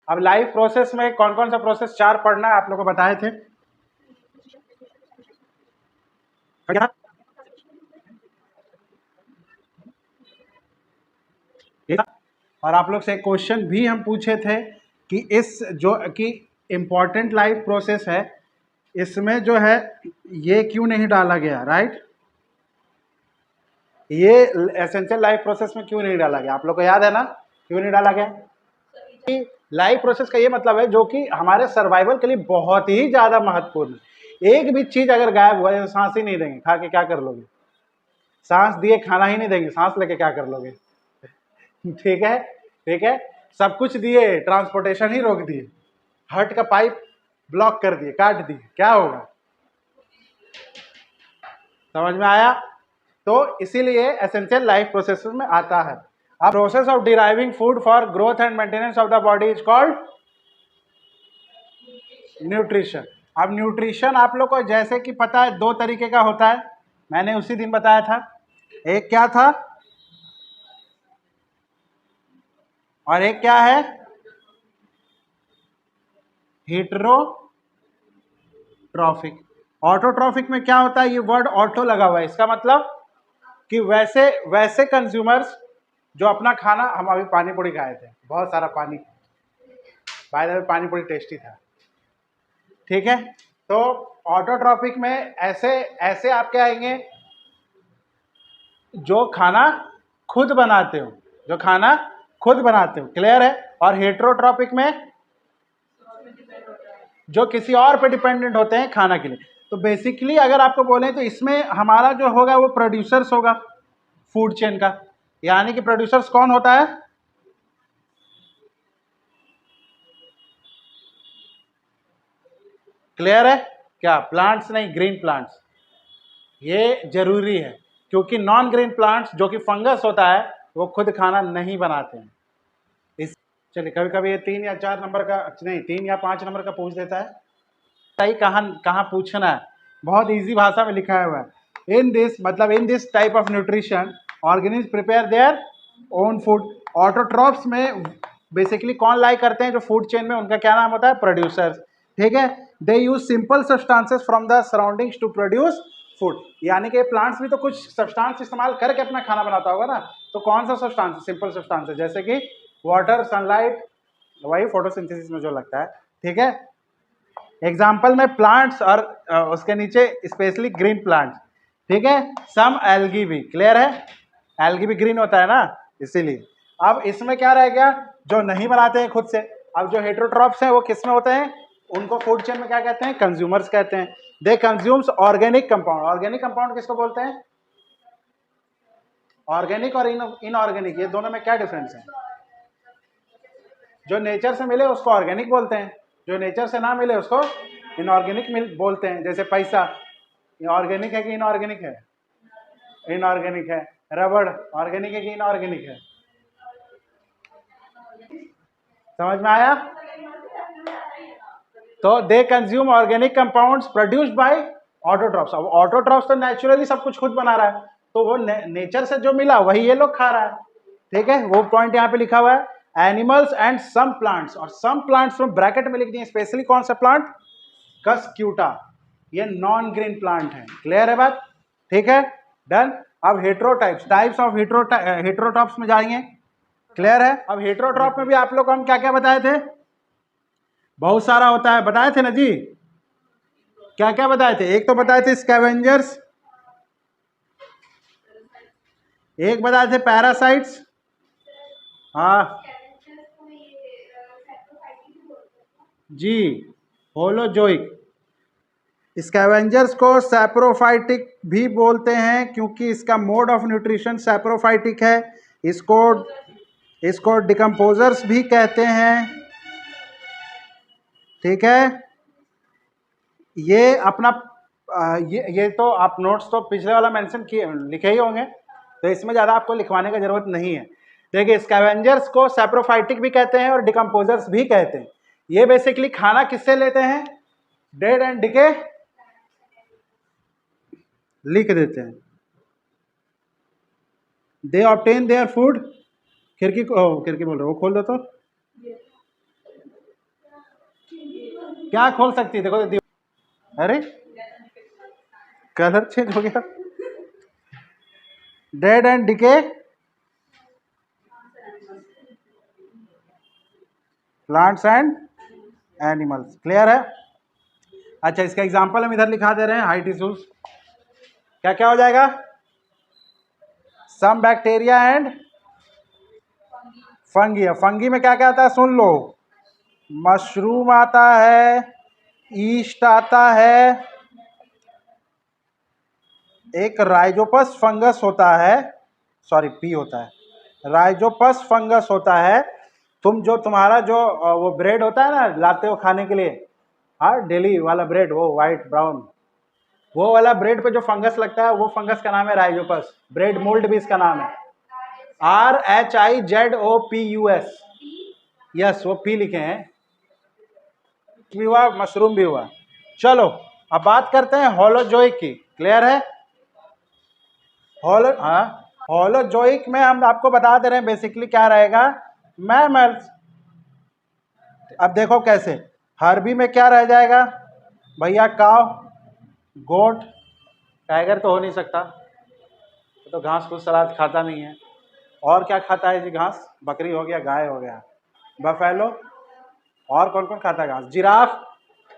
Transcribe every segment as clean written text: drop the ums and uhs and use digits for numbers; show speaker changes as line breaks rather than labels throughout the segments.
अब life process में कौन कौन सा प्रोसेस 4 पढ़ना है आप लोग को बताए थे क्या? ठीक है? और आप लोग से एक क्वेश्चन भी हम पूछे थे कि इस जो कि इम्पोर्टेंट लाइफ प्रोसेस है इसमें जो है ये क्यों नहीं डाला गया, राइट? ये एसेंशियल लाइफ प्रोसेस में क्यों नहीं डाला गया, आप लोग को याद है ना क्यों नहीं डाला गया? लाइफ प्रोसेस का ये मतलब है जो कि हमारे सर्वाइवल के लिए बहुत ही ज्यादा महत्वपूर्ण है। एक भी चीज अगर गायब हुआ तो सांस ही नहीं देंगे, खा के क्या कर लोगे? सांस दिए खाना ही नहीं देंगे, सांस लेके क्या कर लोगे? ठीक है, ठीक है, सब कुछ दिए, ट्रांसपोर्टेशन ही रोक दिए, हार्ट का पाइप ब्लॉक कर दिए, काट दिए, क्या होगा? समझ में आया? तो इसीलिए एसेंशियल लाइफ प्रोसेस में आता है। अब process of deriving food for growth and maintenance of the body is called nutrition. अब न्यूट्रिशन आप लोग को जैसे कि पता है 2 तरीके का होता है, मैंने उसी दिन बताया था। एक क्या था और एक क्या है? हीटरोट्रॉफिक। ऑटोट्रॉफिक में क्या होता है? ये वर्ड ऑटो लगा हुआ है, इसका मतलब कि वैसे वैसे कंज्यूमर्स जो अपना खाना, हम अभी पानी पूरी खाए थे, बहुत सारा पानी, बाय द वे पानी पूरी टेस्टी था, ठीक है? तो ऑटोट्रॉफिक में ऐसे ऐसे आप क्या आएंगे जो खाना खुद बनाते हो, जो खाना खुद बनाते हो, क्लियर है? और हेट्रोट्रॉपिक में जो किसी और पे डिपेंडेंट होते हैं खाना के लिए। तो बेसिकली अगर आपको बोले तो इसमें हमारा जो होगा वो प्रोड्यूसर्स होगा फूड चेन का। यानी कि प्रोड्यूसर्स कौन होता है? क्लियर है? क्या प्लांट्स नहीं, ग्रीन प्लांट्स, ये जरूरी है क्योंकि नॉन ग्रीन प्लांट्स जो कि फंगस होता है वो खुद खाना नहीं बनाते हैं। इस चलिए कभी कभी ये 3 या 4 नंबर का नहीं 3 या 5 नंबर का पूछ देता है, सही कहाँ कहाँ पूछना है, बहुत इजी भाषा में लिखा हुआ है। इन दिस मतलब in this type of nutrition organism prepare their own food. Autotrophs में बेसिकली कौन लाई करते हैं? जो फूड चेन में उनका क्या नाम होता है? प्रोड्यूसर्स, ठीक है? They use simple substances from the surroundings to produce food. यानी कि प्लांट्स भी तो कुछ सब्सटेंस इस्तेमाल करके अपना खाना बनाता होगा ना, तो कौन सा सब्सटेंस? सिंपल सब्सटेंस है, जैसे कि वाटर, सनलाइट, वही फोटोसिंथेसिस में जो लगता है, ठीक है? एग्जाम्पल में प्लांट्स और उसके नीचे स्पेशली ग्रीन प्लांट्स, ठीक है? सम एल्गी भी, क्लियर है? एल्गी भी ग्रीन होता है ना, इसीलिए। अब इसमें क्या रह गया? जो नहीं बनाते हैं खुद से। अब जो हेट्रोट्रॉप्स हैं वो किस में होते हैं? उनको फूड चेन में क्या कहते हैं? कंज्यूमर्स कहते हैं। They consumes organic compound. Organic compound किसको बोलते हैं? ऑर्गेनिक और इनऑर्गेनिक, ये दोनों में क्या डिफरेंस है? जो नेचर से मिले उसको ऑर्गेनिक बोलते हैं, जो नेचर से ना मिले उसको इनऑर्गेनिक बोलते हैं। जैसे पैसा, ये ऑर्गेनिक है कि इनऑर्गेनिक है? इनऑर्गेनिक है। रबड़ ऑर्गेनिक है कि इनऑर्गेनिक है? समझ में आया? तो they consume organic compounds produced by autotrophs. अब ऑटोट्रॉप्स तो नेचुरली सब कुछ खुद बना रहा है, तो वो नेचर से जो मिला वही ये लोग खा रहा है, ठीक है? वो पॉइंट यहाँ पे लिखा हुआ है। एनिमल्स एंड सम प्लांट्स, और सम प्लांट्स में ब्रैकेट में लिख दिए स्पेशली कौन सा प्लांट? कस्क्यूटा, ये नॉन ग्रीन प्लांट है, क्लियर है बात? ठीक है, डन। अब हेट्रोटाइप्स, टाइप्स ऑफ हेट्रोट्रॉप्स में जाएंगे, क्लियर है? अब हेट्रोट्रॉप में भी आप लोग को हम क्या क्या बताए थे? बहुत सारा होता है, बताए थे ना जी? क्या क्या बताए थे? एक तो बताए थे स्कैवेंजर्स, एक बताए थे पैरासाइट्स, हाँ जी, होलोजोइक। स्कैवेंजर्स को सैप्रोफाइटिक भी बोलते हैं क्योंकि इसका मोड ऑफ न्यूट्रिशन सैप्रोफाइटिक है। इसको इसको डिकम्पोजर्स भी कहते हैं, ठीक है? ये अपना ये तो आप नोट्स तो पिछले वाला मेंशन किए लिखे ही होंगे, तो इसमें ज़्यादा आपको लिखवाने की जरूरत नहीं है। देखिए स्कैवेंजर्स को सैप्रोफाइटिक भी कहते हैं और डिकम्पोजर्स भी कहते हैं। ये बेसिकली खाना किससे लेते हैं? डेड एंड डिके लिख देते हैं। दे ऑब्टेन देयर फूड, खिड़की बोल रहे हो, खोल दो तो, क्या खोल सकती है? देखो अरे कलर चेंज हो गया। Dead and decay, plants and animals. Clear है? अच्छा, इसका एग्जांपल हम इधर लिखा दे रहे हैं, हाई टिश्यूज। क्या क्या हो जाएगा? Some bacteria and fungi. Fungi में क्या क्या आता है सुन लो। मशरूम आता है, ईस्ट आता है, एक राइजोपस फंगस होता है, सॉरी पी होता है, राइजोपस फंगस होता है। तुम्हारा जो वो ब्रेड होता है ना, लाते हो खाने के लिए, हाँ डेली वाला ब्रेड, वो वाइट ब्राउन, वो वाला ब्रेड पे जो फंगस लगता है वो फंगस का नाम है राइजोपस। ब्रेड मोल्ड भी इसका नाम है, RHIZOPUS। यस, वो पी लिखे हैं, भी हुआ, मशरूम भी हुआ। चलो अब बात करते हैं होलोजोइक की। क्लियर है? होलोजोइक में हम आपको बता दे रहे हैं बेसिकली क्या रहेगा, मैमल्स। अब देखो कैसे, हर्बी में क्या रह जाएगा भैया? काव, गोट, टाइगर तो हो नहीं सकता, तो घास फूस सलाद खाता नहीं है। और क्या खाता है जी घास? बकरी हो गया, गाय हो गया, बफेलो, और कौन कौन खाता है घास? Giraffe,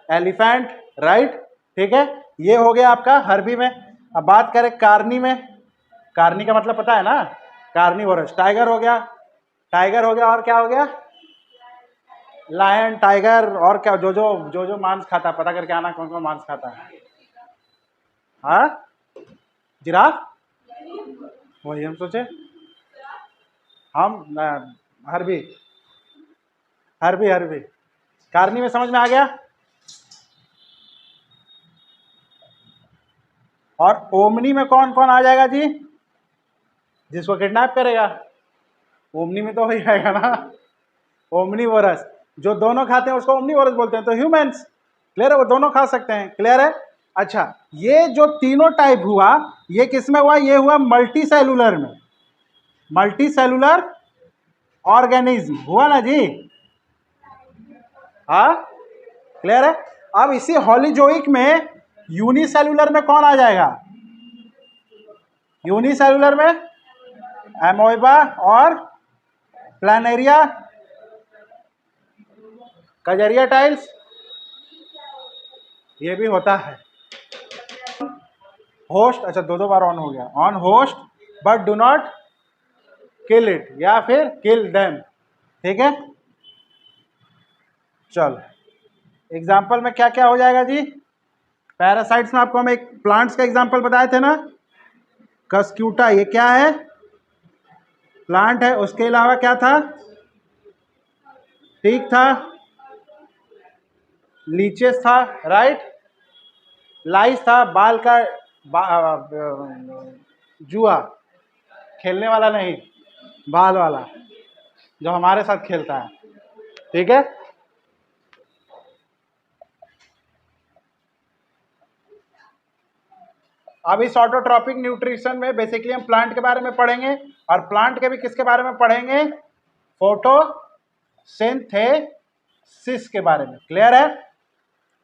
elephant, right. ठीक है, ये हो गया आपका हर्बी में। अब बात करें कार्नी में। कार्नी का मतलब पता है ना, कार्निवोरस। टाइगर हो गया, टाइगर हो गया, और क्या हो गया? लायन, टाइगर, और क्या? जो मांस खाता है, पता करके आना कौन कौन मांस खाता है। हाँ, जिराफ, वही हम सोचे। हम हर्बी, हर्बी हर्बी। कार्नी में समझ में आ गया? और ओमनी में कौन कौन आ जाएगा जी? जिसको किडनैप करेगा, ओमनी में तो वही आएगा ना, ओमनीवोरस। जो दोनों खाते हैं उसको ओमनीवोरस बोलते हैं। तो ह्यूमंस, क्लियर है, वो दोनों खा सकते हैं। क्लियर है? अच्छा, ये जो तीनों टाइप हुआ, ये किस में हुआ? ये हुआ मल्टी सेलुलर में, मल्टी सेलुलर ऑर्गेनिज्म हुआ ना जी। हाँ, क्लियर है? अब इसी होलोजोइक में यूनिसेलुलर में कौन आ जाएगा? यूनिसेलुलर में एमोइबा और प्लानेरिया, कजरिया टाइल्स, ये भी होता है। होस्ट, अच्छा दो बार ऑन हो गया, on host but do not kill it, या फिर किल देम। ठीक है, चल एग्जाम्पल में क्या क्या हो जाएगा जी? पैरासाइट्स में आपको हम एक प्लांट्स का एग्जाम्पल बताए थे ना, कस्क्यूटा, ये क्या है? प्लांट है। उसके अलावा क्या था? टीक था, लीचेस था, राइट, लाइस था, बाल का जुआ, खेलने वाला नहीं, बाल वाला, जो हमारे साथ खेलता है। ठीक है, अब इस ऑटोट्रॉपिक न्यूट्रिशन में बेसिकली हम प्लांट के बारे में पढ़ेंगे, और प्लांट के भी किसके बारे में पढ़ेंगे? फोटोसिंथेसिस के बारे में। क्लियर है?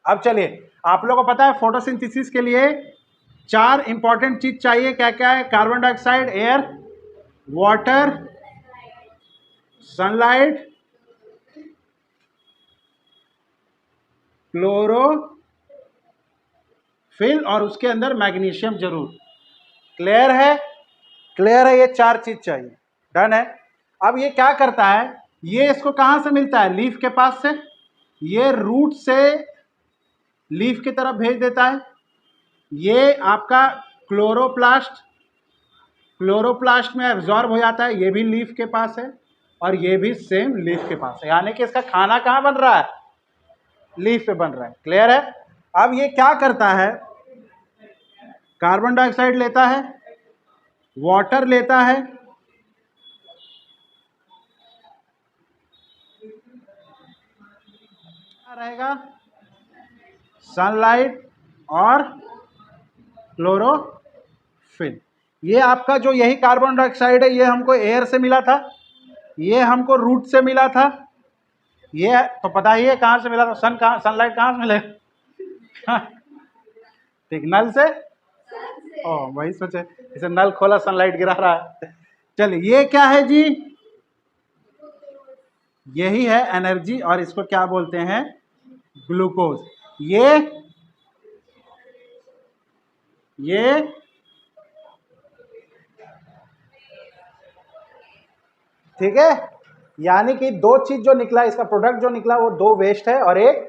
अब चलिए, आप लोगों को पता है फोटोसिंथेसिस के लिए 4 इंपॉर्टेंट चीज चाहिए। क्या क्या है? Carbon dioxide, air, water, sunlight, chlorophyll, और उसके अंदर मैग्नीशियम जरूर। क्लियर है? क्लियर है, ये 4 चीज चाहिए। डन है? अब ये क्या करता है? ये इसको कहां से मिलता है? लीफ के पास से। ये रूट से लीफ की तरफ भेज देता है। ये आपका क्लोरोप्लास्ट में एब्जॉर्ब हो जाता है, ये भी लीफ के पास है, और ये भी सेम लीफ के पास है। यानी कि इसका खाना कहाँ बन रहा है? लीफ पे बन रहा है। क्लियर है? अब ये क्या करता है? कार्बन डाइऑक्साइड लेता है, वाटर लेता है, रहेगा सनलाइट और क्लोरोफिल। ये आपका जो यही कार्बन डाइऑक्साइड है, ये हमको एयर से मिला था, ये हमको रूट से मिला था, ये तो पता ही है कहाँ से मिला था, सनलाइट कहाँ से मिलेगा? ठीक, नल से। ओ वही सोचे, इसे नल खोला सनलाइट गिरा रहा है। चलिए ये क्या है जी? यही है एनर्जी, और इसको क्या बोलते हैं? ग्लूकोज। ये ठीक है, यानी कि दो चीज जो निकला, इसका प्रोडक्ट जो निकला वो दो वेस्ट है और एक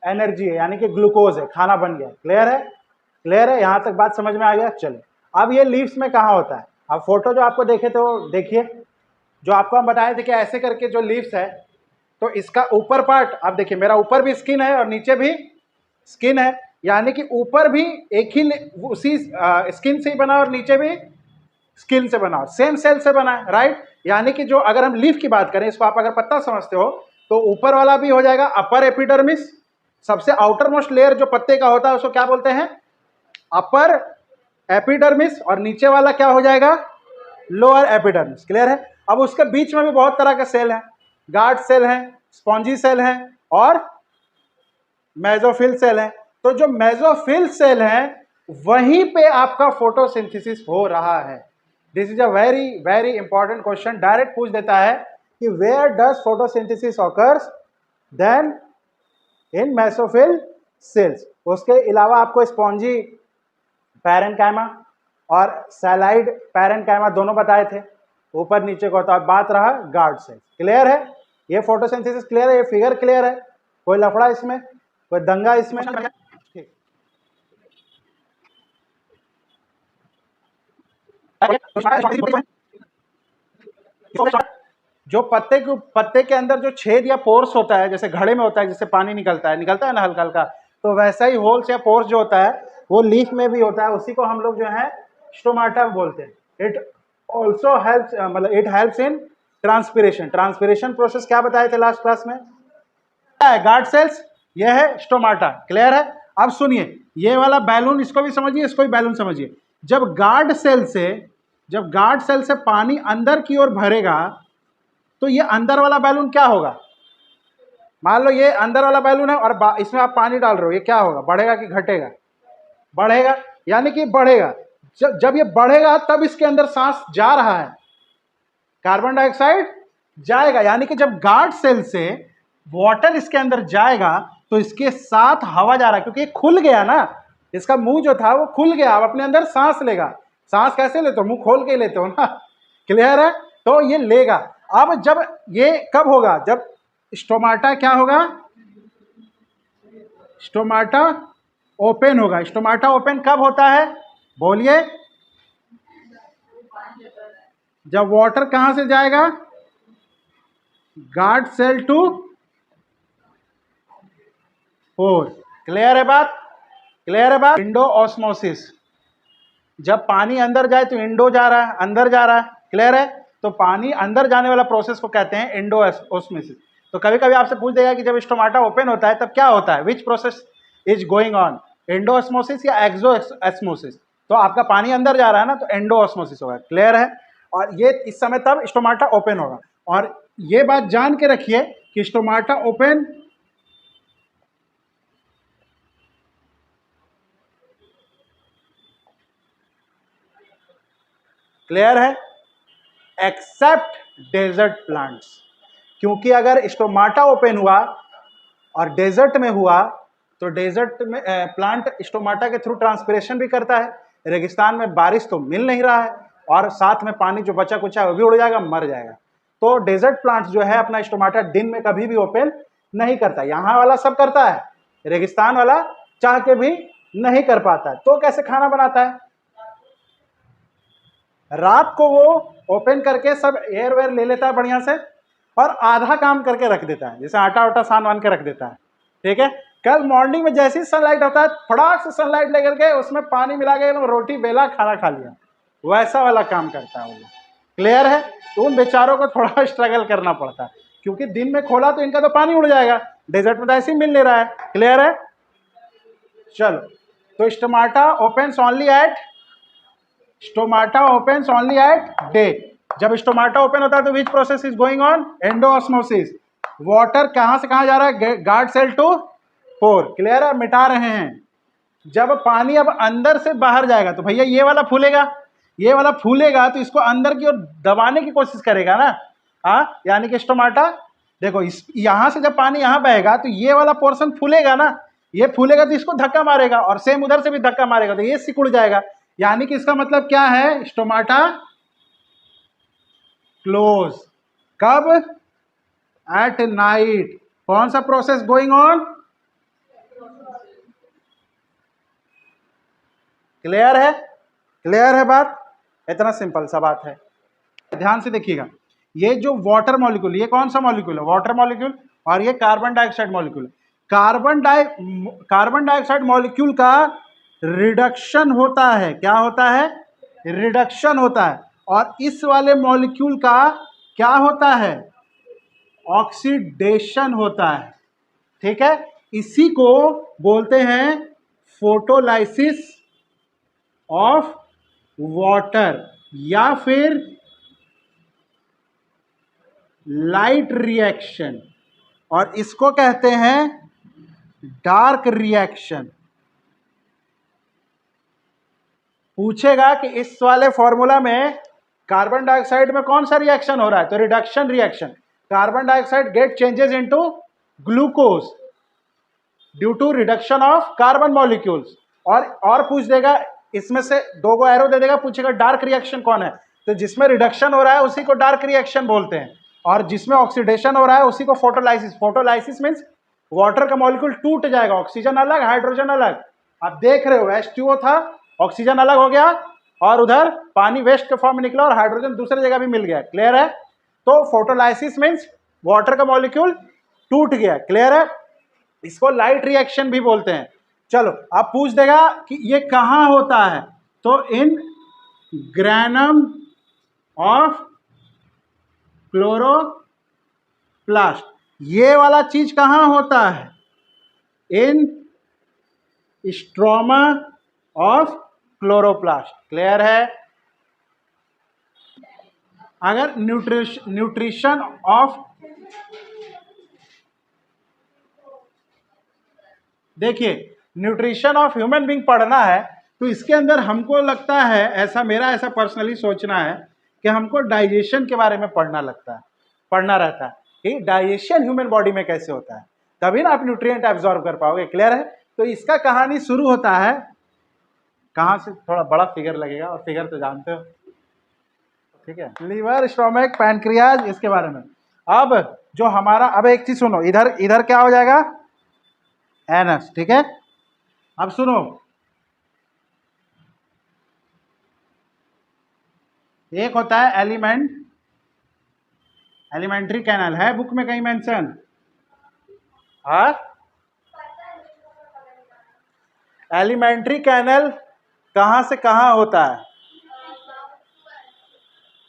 एनर्जी है, यानी कि ग्लूकोज है, खाना बन गया। क्लियर है? क्लियर है? यहां तक बात समझ में आ गया? चलो, अब ये लीव्स में कहाँ होता है? अब फोटो जो आपको देखे थे वो देखिए, जो आपको हम बताए थे कि ऐसे करके जो लीव्स है, तो इसका ऊपर पार्ट आप देखिए, मेरा ऊपर भी स्किन है और नीचे भी स्किन है, यानी कि ऊपर भी एक ही उसी स्किन से ही बना और नीचे भी स्किन से बना, सेम सेल से बना है, राइट? यानी कि जो अगर हम लीफ की बात करें, इसको आप अगर पत्ता समझते हो, तो ऊपर वाला भी हो जाएगा अपर एपिडर्मिस, सबसे आउटर मोस्ट लेयर जो पत्ते का होता है उसको क्या बोलते हैं? अपर एपिडर्मिस, और नीचे वाला क्या हो जाएगा? Lower epidermis. क्लियर है? अब उसके बीच में भी बहुत तरह के सेल हैं, गार्ड सेल हैं, स्पॉन्जी सेल हैं और मेसोफिल सेल हैं। तो जो मेसोफिल सेल हैं वहीं पे आपका फोटोसिंथेसिस हो रहा है। This is a very very important question, direct पूछ देता है कि where does photosynthesis occurs? Then in mesophyll cells. उसके अलावा आपको स्पॉन्जी पैरेन्काइमा और सैलाइड पैरेन्काइमा दोनों बताए थे, ऊपर नीचे को। तो बात रहा गार्ड सेल। क्लियर है? ये फोटोसिंथेसिस क्लियर है? ये फिगर क्लियर है? कोई लफड़ा इसमें, कोई दंगा इसमें? ठीक, जो पत्ते के अंदर जो छेद या पोर्स होता है, जैसे घड़े में होता है, जिससे पानी निकलता है ना हल्का हल्का, तो वैसा ही होल्स या पोर्स जो होता है वो लीफ में भी होता है। उसी को हम लोग जो है स्टोमाटा बोलते हैं। इट ऑल्सो हेल्प्स, मतलब it helps in transpiration. Transpiration process क्या बताए थे लास्ट क्लास में? क्या है? Guard cells. ये है स्टोमाटा। क्लियर है? अब सुनिए, ये वाला बैलून, इसको भी समझिए, इसको भी बैलून समझिए। जब गार्ड सेल से पानी अंदर की ओर भरेगा, तो ये अंदर वाला बैलून क्या होगा? मान लो ये अंदर वाला बैलून है और इसमें आप पानी डाल रहे हो, ये क्या होगा? बढ़ेगा कि घटेगा? बढ़ेगा, यानी कि बढ़ेगा। जब ये बढ़ेगा तब इसके अंदर सांस जा रहा है, कार्बन डाइऑक्साइड जाएगा, यानी कि जब गार्ड सेल से वाटर इसके अंदर जाएगा तो इसके साथ हवा जा रहा है, क्योंकि ये खुल गया ना, इसका मुंह जो था वो खुल गया, अब अपने अंदर सांस लेगा। सांस कैसे लेते हो? मुंह खोल के लेते हो ना। क्लियर है? तो ये लेगा। अब जब ये कब होगा? जब स्टोमाटा क्या होगा? स्टोमाटा ओपन होगा। स्टोमाटा ओपन कब होता है? बोलिए। जब वाटर कहां से जाएगा? Guard cell to pore. Clear है बात? क्लियर है बात? इंडो ऑस्मोसिस, जब पानी अंदर जाए तो इंडो जा रहा है, अंदर जा रहा है। क्लियर है? तो पानी अंदर जाने वाला प्रोसेस को कहते हैं इंडो ऑस्मोसिस। तो कभी कभी आपसे पूछ देगा कि जब स्टोमाटा ओपन होता है तब क्या होता है? विच process is going on, Indo osmosis या एक्सो ऑस्मोसिस? तो आपका पानी अंदर जा रहा है ना, तो एंडो ऑस्मोसिस होगा। क्लियर है? और ये इस समय तब स्टोमाटा ओपन होगा। और ये बात जान के रखिए कि स्टोमाटा ओपन क्लियर है? एक्सेप्ट डेजर्ट प्लांट्स, क्योंकि अगर स्टोमाटा ओपन हुआ और डेजर्ट में हुआ तो डेजर्ट में प्लांट स्टोमाटा के थ्रू ट्रांसपिरेशन भी करता है। रेगिस्तान में बारिश तो मिल नहीं रहा है और साथ में पानी जो बचा कुचा है वो भी उड़ जाएगा, मर जाएगा। तो डेजर्ट प्लांट्स जो है अपना स्टोमाटा दिन में कभी भी ओपन नहीं करता। यहाँ वाला सब करता है, रेगिस्तान वाला चाह के भी नहीं कर पाता है। तो कैसे खाना बनाता है? रात को वो ओपन करके सब एयर वेयर ले लेता है बढ़िया से और आधा काम करके रख देता है, जैसे आटा वाटा सान वान के रख देता है। ठीक है? कल मॉर्निंग में जैसे ही सनलाइट होता है, फटाक से सनलाइट लेकर के उसमें पानी मिला के रोटी बेला, खाना खा लिया, वैसा वाला काम करता है वो। क्लियर है? तो उन बेचारों को थोड़ा स्ट्रगल करना पड़ता है, क्योंकि दिन में खोला तो इनका तो पानी उड़ जाएगा, डेजर्ट में तो ऐसे ही मिल ले रहा है। क्लियर है? चलो, तो stomata opens only at day. जब स्टोमाटा ओपन होता है तो which process is going on? Endosmosis. Water कहां से कहां जा रहा है? Guard cell to pore. Clear है? मिटा रहे हैं। जब पानी अब अंदर से बाहर जाएगा तो भैया ये वाला फूलेगा, ये वाला फूलेगा तो इसको अंदर की ओर दबाने की कोशिश करेगा ना। हाँ, यानी कि स्टोमाटा देखो, इस यहां से जब पानी यहां बहेगा तो ये वाला पोर्शन फूलेगा ना, ये फूलेगा तो इसको धक्का मारेगा और सेम उधर से भी धक्का मारेगा तो ये सिकुड़ जाएगा। यानी कि इसका मतलब क्या है? Stomata close. कब? At night. कौन सा प्रोसेस गोइंग ऑन? क्लियर है? क्लियर है बात? इतना सिंपल सा बात है। ध्यान से देखिएगा, ये जो वाटर मॉलिक्यूल, ये कौन सा मॉलिक्यूल है? Water molecule. और ये carbon dioxide molecule. Carbon dioxide molecule का रिडक्शन होता है। क्या होता है? रिडक्शन होता है। और इस वाले मॉलिक्यूल का क्या होता है? ऑक्सीडेशन होता है। ठीक है? इसी को बोलते हैं फोटोलाइसिस ऑफ वाटर या फिर लाइट रिएक्शन, और इसको कहते हैं डार्क रिएक्शन। पूछेगा कि इस वाले फॉर्मूला में कार्बन डाइऑक्साइड में कौन सा रिएक्शन हो रहा है, तो reduction reaction. Carbon dioxide get changes into glucose due to reduction of carbon molecules. और पूछ देगा, इसमें से दो गो एरो दे देगा, पूछेगा डार्क रिएक्शन कौन है, तो जिसमें रिडक्शन हो रहा है उसी को डार्क रिएक्शन बोलते हैं, और जिसमें ऑक्सीडेशन हो रहा है उसी को फोटोलाइसिस। फोटोलाइसिस मीन्स वाटर का मॉलिक्यूल टूट जाएगा, ऑक्सीजन अलग हाइड्रोजन अलग। आप देख रहे हो H2O था, ऑक्सीजन अलग हो गया और उधर पानी वेस्ट के फॉर्म में निकला और हाइड्रोजन दूसरी जगह भी मिल गया। क्लियर है? तो फोटोलाइसिस मीन्स वाटर का मॉलिक्यूल टूट गया। क्लियर है? इसको लाइट रिएक्शन भी बोलते हैं। चलो, अब पूछ देगा कि ये कहां होता है, तो इन ग्रैनम ऑफ क्लोरोप्लास्ट। ये वाला चीज कहां होता है? इन स्ट्रोमा ऑफ क्लोरोप्लास्ट। क्लियर है? अगर न्यूट्रिशन ऑफ, देखिए न्यूट्रिशन ऑफ ह्यूमन बीइंग पढ़ना है तो इसके अंदर हमको लगता है, ऐसा मेरा ऐसा पर्सनली सोचना है कि हमको डाइजेशन के बारे में पढ़ना रहता है कि डाइजेशन ह्यूमन बॉडी में कैसे होता है, तभी ना आप न्यूट्रिएंट एब्जॉर्ब कर पाओगे। क्लियर है? तो इसका कहानी शुरू होता है कहाँ से? थोड़ा बड़ा फिगर लगेगा और फिगर तो जानते हो, ठीक है? लीवर, स्टोमक, पैनक्रियाज, इसके बारे में। अब जो हमारा, अब एक चीज सुनो, इधर क्या हो जाएगा? एनस। ठीक है? अब सुनो, एक होता है एलिमेंट्री कैनल, है बुक में कहीं मेंशन? हाँ, एलिमेंट्री कैनल कहां से कहां होता है?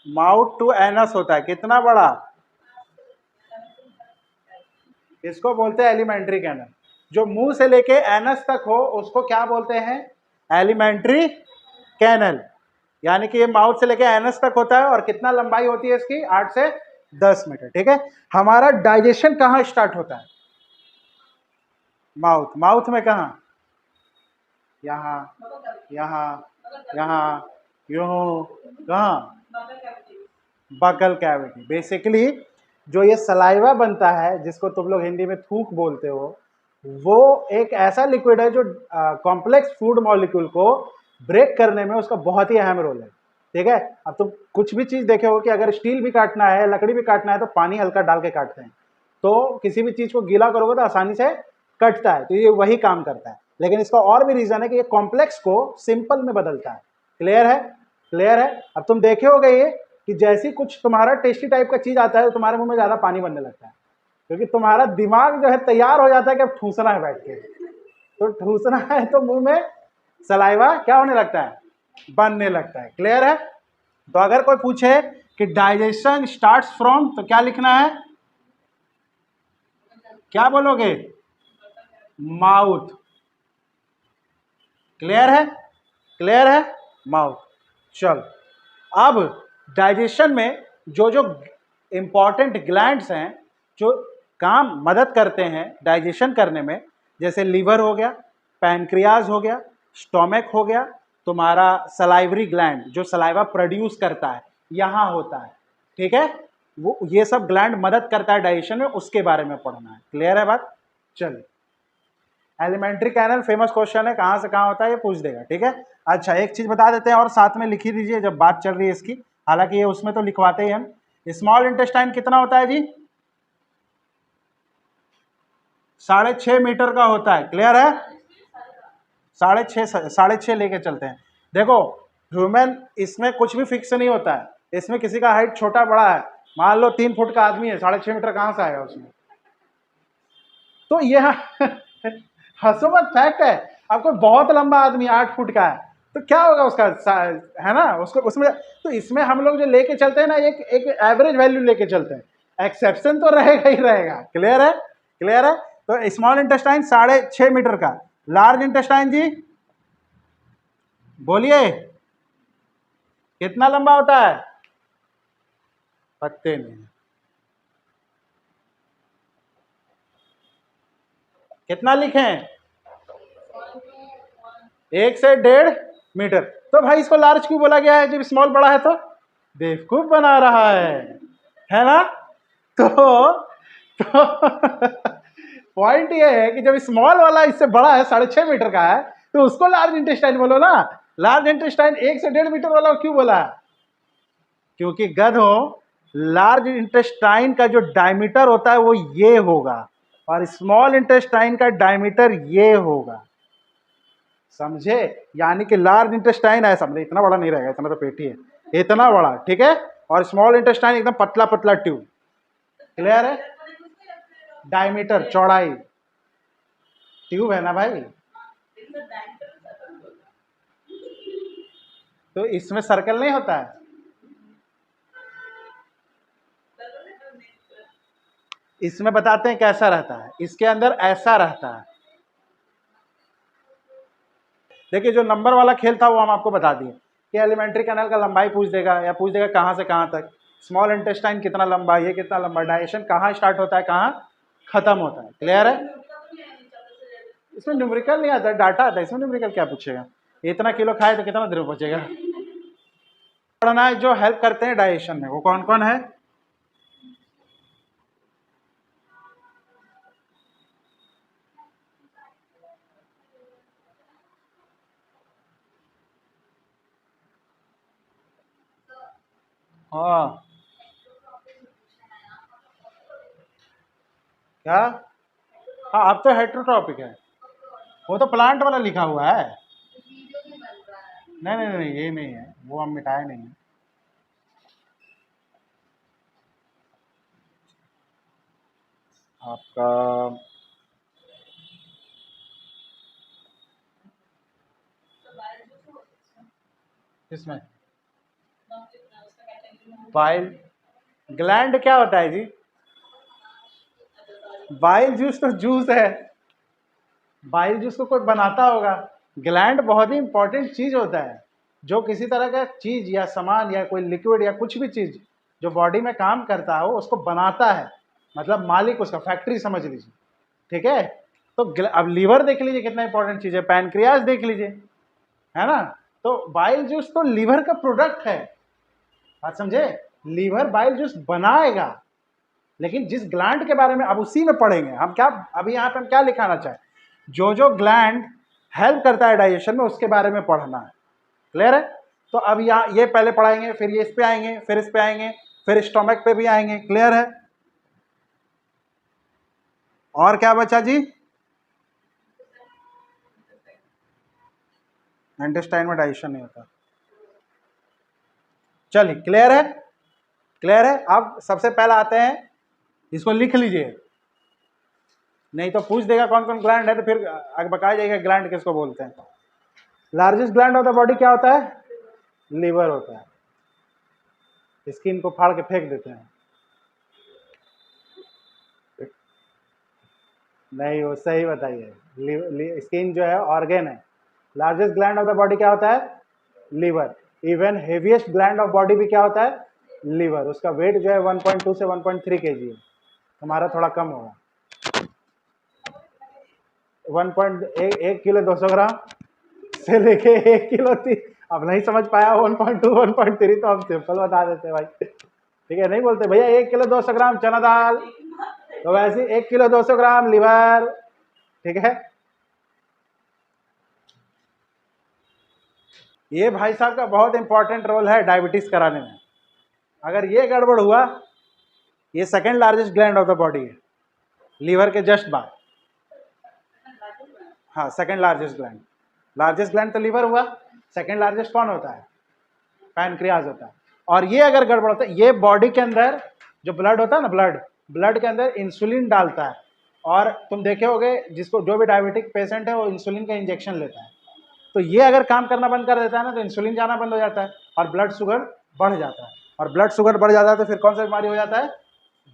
माउथ टू एनस होता है। कितना बड़ा? इसको बोलते हैं एलिमेंट्री कैनल। जो मुंह से लेके एनस तक हो उसको क्या बोलते हैं? Alimentary canal. यानी कि ये माउथ से लेके एनस तक होता है और कितना लंबाई होती है इसकी? 8 से 10 मीटर। ठीक है? हमारा डाइजेशन कहाँ स्टार्ट होता है? माउथ में कहाँ? यहाँ, यहाँ, यहाँ, यूं, कहाँ? Buccal cavity. बेसिकली जो ये सलाइवा बनता है, जिसको तुम लोग हिंदी में थूक बोलते हो, वो एक ऐसा लिक्विड है जो कॉम्प्लेक्स फूड मॉलिक्यूल को ब्रेक करने में उसका बहुत ही अहम रोल है। ठीक है? अब तुम कुछ भी चीज़ देखे हो कि अगर स्टील भी काटना है, लकड़ी भी काटना है, तो पानी हल्का डाल के काटते हैं। तो किसी भी चीज़ को गीला करोगे तो आसानी से कटता है, तो ये वही काम करता है। लेकिन इसका और भी रीज़न है कि ये कॉम्प्लेक्स को सिंपल में बदलता है। क्लियर है? क्लियर है? अब तुम देखे होगे ये कि जैसी कुछ तुम्हारा टेस्टी टाइप का चीज़ आता है तो तुम्हारे मुंह में ज़्यादा पानी बनने लगता है, क्योंकि तुम्हारा दिमाग जो है तैयार हो जाता है कि अब ठूसना है बैठ के। तो ठूसना है तो मुंह में सलाइवा क्या होने लगता है? बनने लगता है। क्लियर है? तो अगर कोई पूछे कि डाइजेशन स्टार्ट्स फ्रॉम, तो क्या लिखना है? क्या बोलोगे? माउथ। क्लियर है? क्लियर है? माउथ। चल, अब डाइजेशन में जो जो इम्पॉर्टेंट ग्लैंड्स हैं जो काम मदद करते हैं डाइजेशन करने में, जैसे लीवर हो गया, पैनक्रियाज हो गया, स्टोमक हो गया, तुम्हारा सलाइवरी ग्लैंड जो सलाइवा प्रोड्यूस करता है यहाँ होता है, ठीक है, वो ये सब ग्लैंड मदद करता है डाइजेशन में, उसके बारे में पढ़ना है। क्लियर है बात? चलिए, एलिमेंट्री कैनल फेमस क्वेश्चन है, कहाँ से कहाँ होता है ये पूछ देगा, ठीक है। अच्छा, एक चीज बता देते हैं और साथ में लिख ही दीजिए जब बात चल रही है इसकी, हालांकि ये उसमें तो लिखवाते ही हम। स्मॉल इंटेस्टाइन कितना होता है जी? 6.5 मीटर का होता है। क्लियर है? 6.5 लेके चलते हैं। देखो ह्यूमन, इसमें कुछ भी फिक्स नहीं होता है, इसमें किसी का हाइट छोटा बड़ा है, मान लो 3 फुट का आदमी है, 6.5 मीटर कहाँ से आएगा उसमें? तो यह हंसो मत, फैक्ट है। आपको बहुत लंबा आदमी 8 फुट का है तो क्या होगा उसका, है ना, उसको उसमें, तो इसमें हम लोग जो लेके चलते हैं ना, एक एवरेज वैल्यू लेके चलते हैं, एक्सेप्शन तो रहेगा ही रहेगा। क्लियर है? क्लियर है? तो स्मॉल इंटेस्टाइन 6.5 मीटर का। लार्ज इंटेस्टाइन जी बोलिए कितना लंबा होता है? पत्ते नहीं, कितना लिखें? 1 से 1.5 मीटर। तो भाई इसको लार्ज क्यों बोला गया है जब स्मॉल बड़ा है? तो बेवकूफ बना रहा है ना? तो पॉइंट ये है कि जब स्मॉल वाला इससे बड़ा है, 6.5 मीटर का है, तो उसको लार्ज इंटेस्टाइन बोलो ना। लार्ज इंटेस्टाइन 1 से 1.5 मीटर वाला क्यों बोला है? क्योंकि गधो, लार्ज इंटेस्टाइन का जो डायमीटर होता है वो ये होगा और स्मॉल इंटेस्टाइन का डायमीटर ये होगा, समझे? यानी कि लार्ज इंटेस्टाइन ऐसा, मतलब इतना बड़ा नहीं रहेगा, इतना तो पेट ही है, इतना बड़ा, ठीक है, और स्मॉल इंटेस्टाइन एकदम पतला पतला ट्यूब। क्लियर है? डायमीटर, चौड़ाई, ट्यूब है ना भाई, तो इसमें सर्कल नहीं होता है। इसमें बताते हैं कैसा रहता है, इसके अंदर ऐसा रहता है। देखिए जो नंबर वाला खेल था वो हम आपको बता दिए कि एलिमेंट्री कैनल का लंबाई पूछ देगा, या पूछ देगा कहाँ से कहाँ तक, स्मॉल इंटेस्टाइन कितना लंबा, ये कितना लंबा, डाइजेशन कहाँ स्टार्ट होता है कहाँ खत्म होता है। क्लियर है? इसमें न्यूमेरिकल नहीं आता, डाटा आता है, इसमें न्यूमेरिकल क्या पूछेगा? इतना किलो खाए तो कितना देर में बचेगा? पढ़ना है जो हेल्प करते हैं डाइजेशन में, वो कौन कौन है? हाँ, क्या? हाँ, अब तो हेट्रोट्रॉपिक है, वो तो प्लांट वाला लिखा हुआ है। नहीं नहीं नहीं, ये नहीं है, वो हम मिटाए नहीं है। आपका किसमें बाइल ग्लैंड क्या होता है जी? बाइल जूस तो जूस है, बाइल जूस को कोई बनाता होगा। ग्लैंड बहुत ही इंपॉर्टेंट चीज होता है, जो किसी तरह का चीज या सामान या कोई लिक्विड या कुछ भी चीज जो बॉडी में काम करता हो उसको बनाता है, मतलब मालिक उसका, फैक्ट्री समझ लीजिए, ठीक है। तो अब लीवर देख लीजिए कितना इंपॉर्टेंट चीज है, पैनक्रियाज देख लीजिए, है ना। तो बाइल जूस तो लीवर का प्रोडक्ट है, बात समझे? लीवर बाइल जूस बनाएगा, लेकिन जिस ग्लैंड के बारे में अब उसी में पढ़ेंगे हम, क्या अभी यहाँ पे हम क्या लिखाना चाहें, जो जो ग्लैंड हेल्प करता है डाइजेशन में उसके बारे में पढ़ना है। क्लियर है? तो अब यहाँ ये पहले पढ़ाएंगे, फिर ये इस पे आएंगे, फिर इस पे आएंगे, फिर स्टोमक पे भी आएंगे। क्लियर है? और क्या बचा जी? इंटेस्टाइन में डाइजेशन नहीं होता। चलिए, क्लियर है? क्लियर है? अब सबसे पहले आते हैं, इसको लिख लीजिए, नहीं तो पूछ देगा कौन कौन ग्लैंड है, तो फिर आगे बताया जाएगा ग्लैंड किसको बोलते हैं। Largest gland of the body क्या होता है? लीवर होता है। स्किन को फाड़ के फेंक देते हैं, नहीं वो सही बताइए, स्किन जो है ऑर्गेन है। Largest gland of the body क्या होता है? Liver. Even heaviest gland of body भी क्या होता है, लीवर। उसका वेट जो है 1.2 से 1.3 kg है, हमारा थोड़ा कम होगा। 1 किलो 200 ग्राम से लेके 1 किलो 3, अब नहीं समझ पाया 1.2 1.3 तो हम सिंपल बता देते भाई, ठीक है। नहीं बोलते भैया 1 किलो 200 ग्राम चना दाल, तो वैसे 1 किलो 200 ग्राम लीवर, ठीक है। ये भाई साहब का बहुत इंपॉर्टेंट रोल है डायबिटीज कराने में। अगर ये गड़बड़ हुआ, ये second largest gland of the body है, लीवर के जस्ट बाद। हाँ, second largest gland. Largest gland तो लीवर हुआ, सेकंड लार्जेस्ट कौन होता है, पैनक्रियाज होता है। और ये अगर गड़बड़ होता है, ये बॉडी के अंदर जो ब्लड होता है ना, ब्लड के अंदर इंसुलिन डालता है। और तुम देखे होगे जिसको, जो भी डायबिटिक पेशेंट है वो इंसुलिन का इंजेक्शन लेता है, तो ये अगर काम करना बंद कर देता है ना, तो इंसुलिन जाना बंद हो जाता है और ब्लड शुगर बढ़ जाता है। और ब्लड शुगर बढ़ जाता है तो फिर कौन सा बीमारी हो जाता है,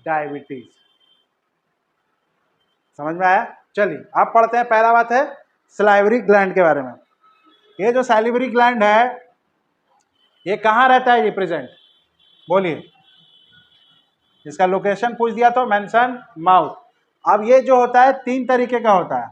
डायबिटीज। समझ में आया? चलिए अब पढ़ते हैं। पहला बात है सलाइवरी ग्लैंड के बारे में। ये जो सैलिवरी ग्लैंड है, ये कहाँ रहता है, ये प्रेजेंट, बोलिए। इसका लोकेशन पूछ दिया तो मेंशन माउथ। अब ये जो होता है 3 तरीके का होता है।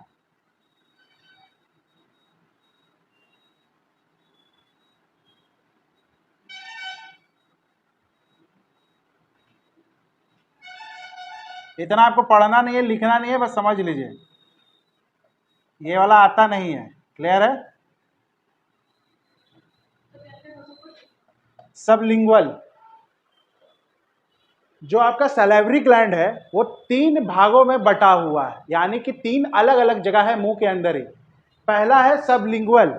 इतना आपको पढ़ना नहीं है, लिखना नहीं है, बस समझ लीजिए। ये वाला आता नहीं है, क्लियर है? सबलिंगुअल जो आपका सैलिवरी ग्लैंड है वो 3 भागों में बटा हुआ है, यानी कि 3 अलग अलग जगह है मुंह के अंदर ही। पहला है सबलिंगुअल,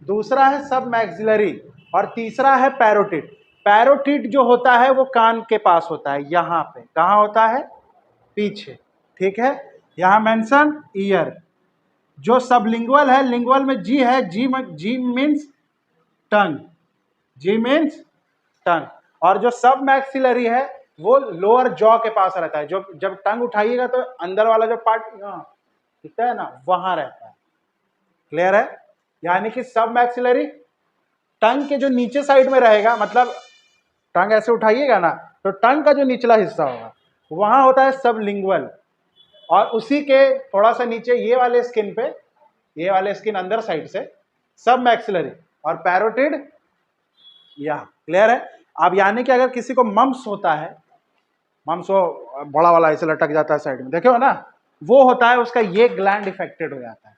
दूसरा है सब मैक्सिलरी और तीसरा है पैरोटिड। पैरोटिड जो होता है वो कान के पास होता है, यहाँ पे। कहाँ होता है, पीछे, ठीक है। यहाँ मेंशन ईयर। जो सबलिंगुअल है, लिंगुअल में जी है, जी मीन्स टंग, जी मीन्स टंग। और जो सब मैक्सिलरी है वो लोअर जॉ के पास रहता है। जो जब टंग उठाइएगा तो अंदर वाला जो पार्ट यहाँ दिखता है ना, वहां रहता है, क्लियर है? यानी कि सब मैक्सिलरी टंग के जो नीचे साइड में रहेगा, मतलब टंग ऐसे उठाइएगा ना तो टंग का जो निचला हिस्सा होगा वहां होता है सबलिंगुअल। और उसी के थोड़ा सा नीचे ये वाले स्किन पे, ये वाले स्किन अंदर साइड से सब मैक्सिलरी और पैरोटिड यहाँ, क्लियर है? अब यानी कि अगर किसी को मम्स होता है, मम्स हो बड़ा वाला ऐसे लटक जाता है साइड में, देखे हो ना, वो होता है, उसका ये ग्लैंड इफेक्टेड हो जाता है।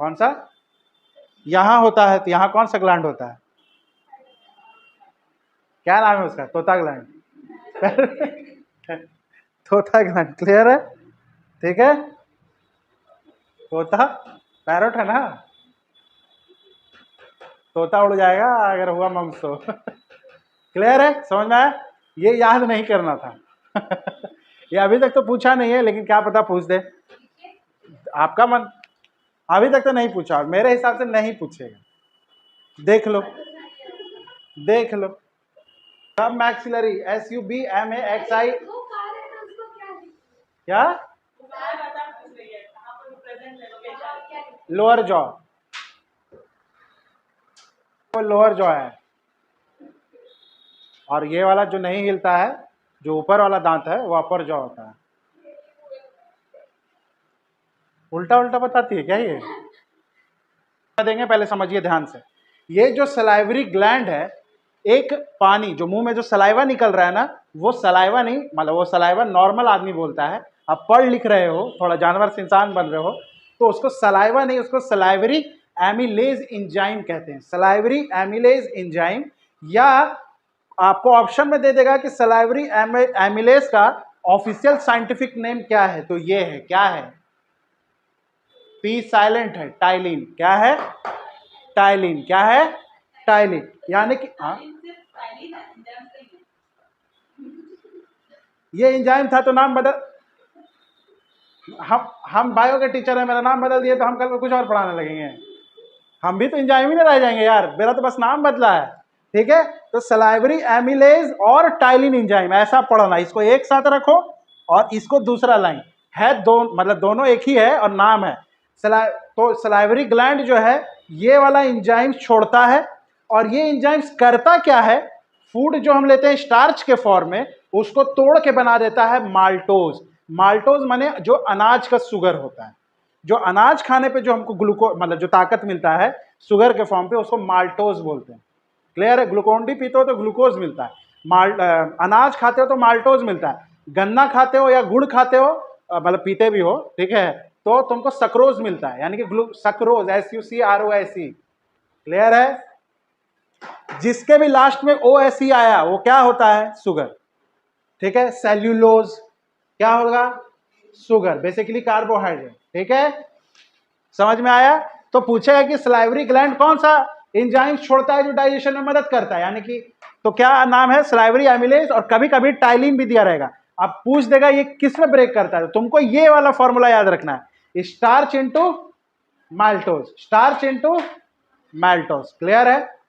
कौन सा, यहां होता है, तो यहां कौन सा ग्लैंड होता है, क्या नाम है उसका, तोता ग्लैंड तोता ग्लैंड, क्लियर है? ठीक है, तोता, पैरोट है ना, तोता उड़ जाएगा अगर हुआ मम्स तो क्लियर है, समझ में आया? ये याद नहीं करना था ये अभी तक तो पूछा नहीं है, लेकिन क्या पता पूछ दे, आपका मन। अभी तक तो नहीं पूछा, मेरे हिसाब से नहीं पूछेगा, देख लो देख लो। सब मैक्सिलरी, SUBMAXI, क्या, लोअर जॉ, वो लोअर जॉ है। और ये वाला जो नहीं हिलता है, जो ऊपर वाला दांत है, वो अपर जॉ होता है। उल्टा उल्टा बताती है क्या ये? देंगे, पहले समझिए ध्यान से। ये जो सलाइवरी ग्लैंड है, एक पानी जो मुंह में जो सलाइवा निकल रहा है ना, वो सलाइवा नहीं, मतलब वो सलाइवा नॉर्मल आदमी बोलता है। आप पढ़ लिख रहे हो, थोड़ा जानवर से इंसान बन रहे हो, तो उसको सलाइवा नहीं, उसको सलाइवरी एमिलेज एंजाइम कहते हैं, सलाइवरी एमिलेज एंजाइम। या आपको ऑप्शन में दे देगा कि सलाइवरी एमिलेज का ऑफिशियल साइंटिफिक नेम क्या है, तो ये है, क्या है, पी साइलेंट है, टाइलिन। क्या है, टाइलिन। क्या है, टाइलिन। यानी कि ये एंजाइम था तो नाम बदल, हम बायो के टीचर हैं, मेरा नाम बदल दिए तो हम कल को कुछ और पढ़ाने लगेंगे। हम भी तो एंजाइम ही नहीं रह जाएंगे यार, मेरा तो बस नाम बदला है, ठीक है। तो सलाइवरी एमिलेज और टाइलिन एंजाइम ऐसा पढ़ना, इसको एक साथ रखो और इसको दूसरा लाइन है, मतलब दोनों एक ही है और नाम है। तो सलाइवरी ग्लैंड जो है, ये वाला एंजाइम छोड़ता है और ये एंजाइम्स करता क्या है, फूड जो हम लेते हैं स्टार्च के फॉर्म में, उसको तोड़ के बना देता है माल्टोज। माल्टोज माने जो अनाज का शुगर होता है, जो अनाज खाने पे जो हमको ग्लूकोज मतलब जो ताकत मिलता है शुगर के फॉर्म पे, उसको माल्टोज बोलते हैं। क्लियर है? ग्लूकोन डी पीते हो तो ग्लूकोज मिलता है, अनाज खाते हो तो माल्टोज मिलता है, गन्ना खाते हो या गुड़ खाते हो मतलब पीते भी हो, ठीक है, तो तुमको सक्रोज मिलता है, यानी कि सक्रोज, SUCROSE। क्लियर है? जिसके भी लास्ट में OSE आया वो क्या होता है? शुगर। ठीक है? सेल्यूलोज क्या होगा? Sugar, basically carbohydrate. ठीक है, समझ में आया? तो पूछेगा कि सलाइवरी ग्लैंड कौन सा एंजाइम छोड़ता है जो डाइजेशन में मदद करता है, यानी कि तो क्या नाम है? सलाइवरी एमिलेज, और कभी कभी टाइलिन भी दिया रहेगा। अब पूछ देगा ये किस में ब्रेक करता है, तो तुमको ये वाला फॉर्मूला याद रखना है, starch into maltose, starch into maltose. Clear है?